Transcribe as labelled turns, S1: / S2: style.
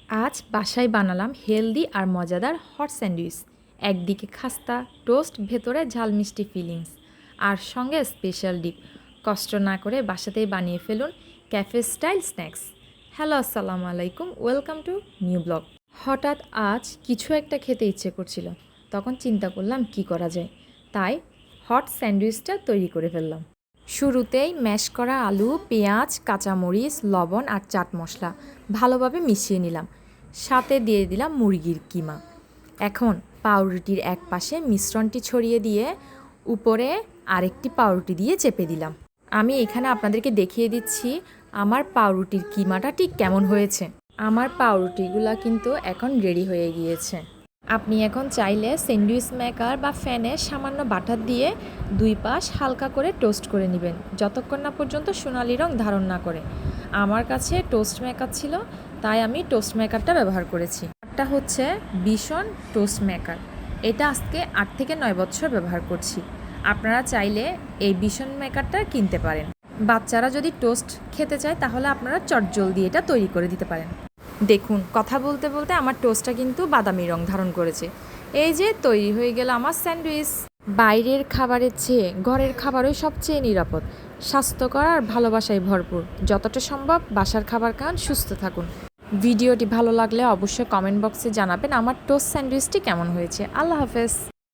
S1: আজ বাসায় বানালাম হেলদি আর মজাদার হট স্যান্ডউইচ। একদিকে খাস্তা টোস্ট, ভেতরে ঝাল মিষ্টি ফিলিংস, আর সঙ্গে স্পেশাল ডিপ। কষ্ট না করে বাসাতেই বানিয়ে ফেলুন ক্যাফে স্টাইল স্ন্যাক্স। হ্যালো, আসসালামু আলাইকুম, ওয়েলকাম টু নিউ ব্লগ। হঠাৎ আজ কিছু একটা খেতে ইচ্ছে করছিল, তখন চিন্তা করলাম কি করা যায়, তাই হট স্যান্ডউইচটা তৈরি করে ফেললাম। শুরুতেই ম্যাশ করা আলু, পেঁয়াজ, কাঁচামরিচ, লবণ আর চাট মশলা ভালোভাবে মিশিয়ে নিলাম। সাথে দিয়ে দিলাম মুরগির কিমা। এখন পাউরুটির এক পাশে মিশ্রণটি ছড়িয়ে দিয়ে উপরে আরেকটি পাউরুটি দিয়ে চেপে দিলাম। আমি এখানে আপনাদেরকে দেখিয়ে দিচ্ছি আমার পাউরুটির কিমাটা ঠিক কেমন হয়েছে। আমার পাউরুটিগুলো কিন্তু এখন রেডি হয়ে গিয়েছে। আপনি এখন চাইলে স্যান্ডউইচ মেকার বা ফ্যানে সামান্য বাটার দিয়ে দুই পাশ হালকা করে টোস্ট করে নেবেন, যতক্ষণ না পর্যন্ত সোনালি রং ধারণ না করে। আমার কাছে টোস্ট মেকার ছিল, তাই আমি টোস্ট মেকারটা ব্যবহার করেছি। এটা হচ্ছে ভীষণ টোস্ট মেকার। এটা আজকে 8 থেকে 9 বছর ব্যবহার করছি। আপনারা চাইলে এই ভীষণ মেকারটা কিনতে পারেন। বাচ্চারা যদি টোস্ট খেতে চায় তাহলে আপনারা চটজলদি এটা তৈরি করে দিতে পারেন। দেখুন, কথা বলতে বলতে আমার টোস্টটা কিন্তু বাদামি রং ধারণ করেছে। এই যে তৈরি হয়ে গেল আমার স্যান্ডউইচ। বাইরের খাবারের চেয়ে ঘরের খাবারই সবচেয়ে নিরাপদ, স্বাস্থ্যকর আর ভালোবাসায় ভরপুর। যতটা সম্ভব বাসার খাবার খান, সুস্থ থাকুন। ভিডিওটি ভালো লাগলে অবশ্যই কমেন্ট বক্সে জানাবেন আমার টোস্ট স্যান্ডউইচটি কেমন হয়েছে। আল্লাহ হাফেজ।